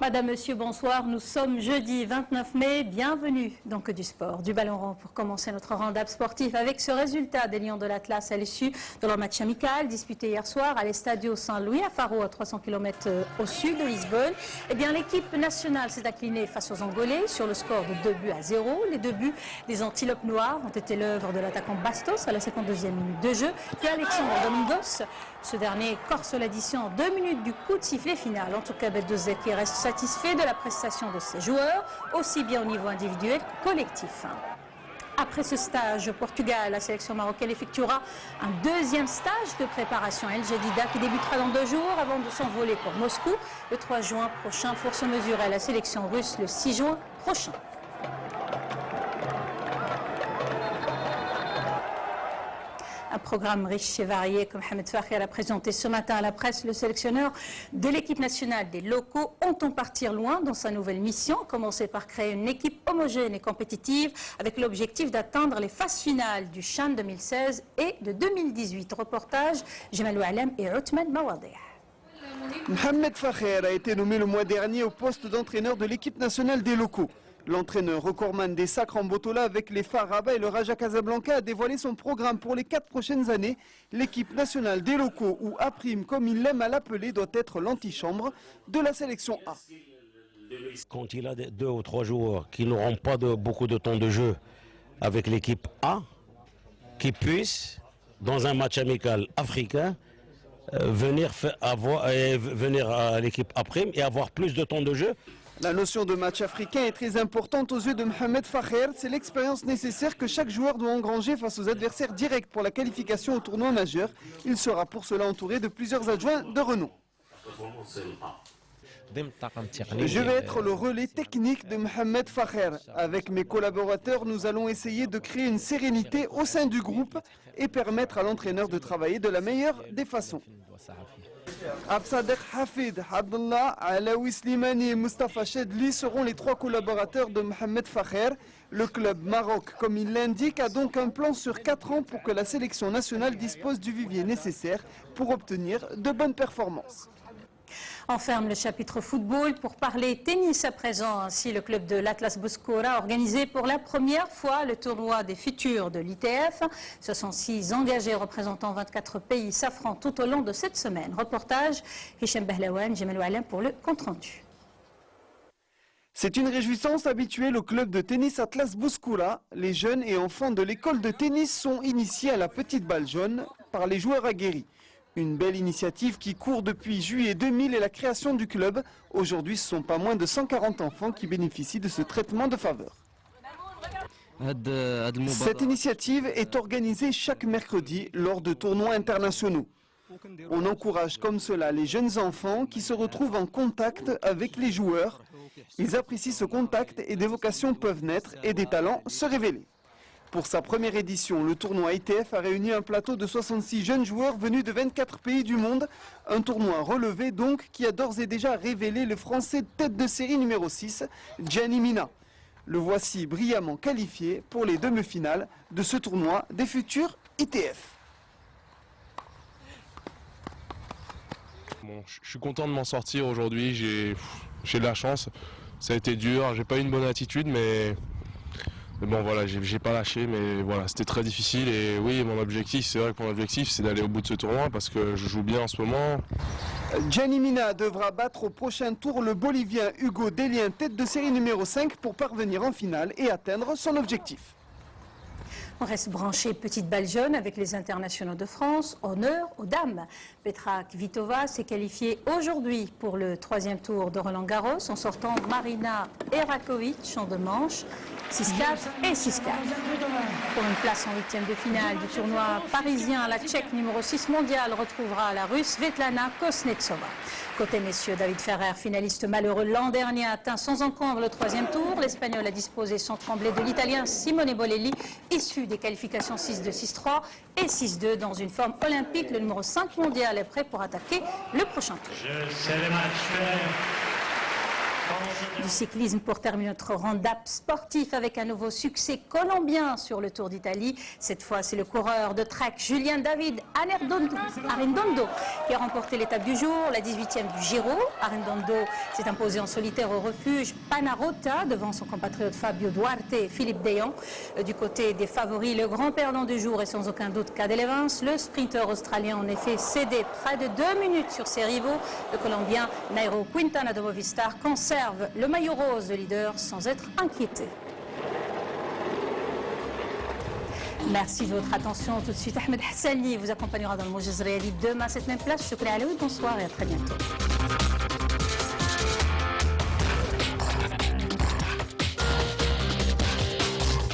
Madame, Monsieur, bonsoir. Nous sommes jeudi 29 mai. Bienvenue dans Que du sport, du ballon rond pour commencer notre round-up sportif avec ce résultat des Lions de l'Atlas à l'issue de leur match amical disputé hier soir à l'Estadio Saint-Louis à Faro, à 300 km au sud de Lisbonne. Eh bien, l'équipe nationale s'est inclinée face aux Angolais sur le score de 2-0. Les 2 buts des Antilopes Noires ont été l'œuvre de l'attaquant Bastos à la 52e minute de jeu. Puis Alexandre Domingos, ce dernier corse l'addition en 2 minutes du coup de sifflet final. En tout cas, Beldozé qui reste satisfait de la prestation de ses joueurs, aussi bien au niveau individuel que collectif. Après ce stage au Portugal, la sélection marocaine effectuera un 2e stage de préparation à El Jadida qui débutera dans 2 jours avant de s'envoler pour Moscou le 3 juin prochain pour se mesurer à la sélection russe le 6 juin prochain. Un programme riche et varié que Mohamed Fakher a présenté ce matin à la presse. Le sélectionneur de l'équipe nationale des locaux entend partir loin dans sa nouvelle mission, commencer par créer une équipe homogène et compétitive avec l'objectif d'atteindre les phases finales du CHAN 2016 et de 2018. Reportage Jemalou Alem et Othman Mawadeh. Mohamed Fakher a été nommé le mois dernier au poste d'entraîneur de l'équipe nationale des locaux. L'entraîneur recordman des Sacres en Botola avec les Far Rabat et le Raja Casablanca a dévoilé son programme pour les 4 prochaines années. L'équipe nationale des locaux, ou A', comme il l'aime à l'appeler, doit être l'antichambre de la sélection A. Quand il a 2 ou 3 joueurs qui n'auront pas beaucoup de temps de jeu avec l'équipe A, qui puissent, dans un match amical africain, venir à l'équipe A' et avoir plus de temps de jeu. La notion de match africain est très importante aux yeux de Mohamed Fakher. C'est l'expérience nécessaire que chaque joueur doit engranger face aux adversaires directs pour la qualification au tournoi majeur. Il sera pour cela entouré de plusieurs adjoints de renom. Je vais être le relais technique de Mohamed Fakher. Avec mes collaborateurs, nous allons essayer de créer une sérénité au sein du groupe et permettre à l'entraîneur de travailler de la meilleure des façons. Absadek Hafid, Abdullah, Alaoui Slimani et Mustafa Chedli seront les 3 collaborateurs de Mohamed Fakher. Le club Maroc, comme il l'indique, a donc un plan sur 4 ans pour que la sélection nationale dispose du vivier nécessaire pour obtenir de bonnes performances. On ferme le chapitre football pour parler tennis à présent. Ainsi, le club de l'Atlas Boscora a organisé pour la première fois le tournoi des futurs de l'ITF. 66 engagés représentant 24 pays s'affrontent tout au long de cette semaine. Reportage Hicham Bahlawan, Jemalou Alem pour le compte-rendu. C'est une réjouissance habituelle au club de tennis Atlas Boscora. Les jeunes et enfants de l'école de tennis sont initiés à la petite balle jaune par les joueurs aguerris. Une belle initiative qui court depuis juillet 2000 et la création du club. Aujourd'hui, ce sont pas moins de 140 enfants qui bénéficient de ce traitement de faveur. Cette initiative est organisée chaque mercredi lors de tournois internationaux. On encourage comme cela les jeunes enfants qui se retrouvent en contact avec les joueurs. Ils apprécient ce contact et des vocations peuvent naître et des talents se révéler. Pour sa première édition, le tournoi ITF a réuni un plateau de 66 jeunes joueurs venus de 24 pays du monde. Un tournoi relevé donc qui a d'ores et déjà révélé le Français tête de série numéro 6, Gianni Mina. Le voici brillamment qualifié pour les demi-finales de ce tournoi des futurs ITF. Bon, je suis content de m'en sortir aujourd'hui, j'ai de la chance. Ça a été dur, j'ai pas eu une bonne attitude, mais bon voilà, j'ai pas lâché, mais voilà, c'était très difficile et oui, mon objectif, c'est vrai que mon objectif, c'est d'aller au bout de ce tournoi parce que je joue bien en ce moment. Gianni Mina devra battre au prochain tour le Bolivien Hugo Delien, tête de série numéro 5 pour parvenir en finale et atteindre son objectif. On reste branché petite balle jaune avec les internationaux de France. Honneur aux dames. Petra Kvitova s'est qualifiée aujourd'hui pour le 3e tour de Roland-Garros en sortant Marina Erakovic en 2 manches, 6-4 et 6-4. Pour une place en 8e de finale du tournoi parisien, la Tchèque numéro 6 mondiale retrouvera la Russe Svetlana Kuznetsova. Côté messieurs, David Ferrer, finaliste malheureux l'an dernier, a atteint sans encombre le 3e tour. L'Espagnol a disposé sans trembler de l'Italien Simone Bolelli, issu des qualifications 6-2, 6-3 et 6-2 dans une forme olympique. Le numéro 5 mondial est prêt pour attaquer le prochain tour. Je sais les matchs faire. Du cyclisme pour terminer notre round-up sportif avec un nouveau succès colombien sur le Tour d'Italie. Cette fois, c'est le coureur de trek Julien David Arredondo qui a remporté l'étape du jour, la 18e du Giro. Arredondo s'est imposé en solitaire au refuge Panarota devant son compatriote Fabio Duarte et Philippe Deyon. Du côté des favoris, le grand perdant du jour est sans aucun doute Cadel Evans. Le sprinter australien en effet cédé près de 2 minutes sur ses rivaux. Le Colombien Nairo Quintana de Movistar conserve le maillot rose de leader sans être inquiété. Merci de votre attention. Tout de suite, Ahmed Hassani vous accompagnera dans le Moujaz Réali demain à cette même place. Choukri Alaoui, bonsoir et à très bientôt.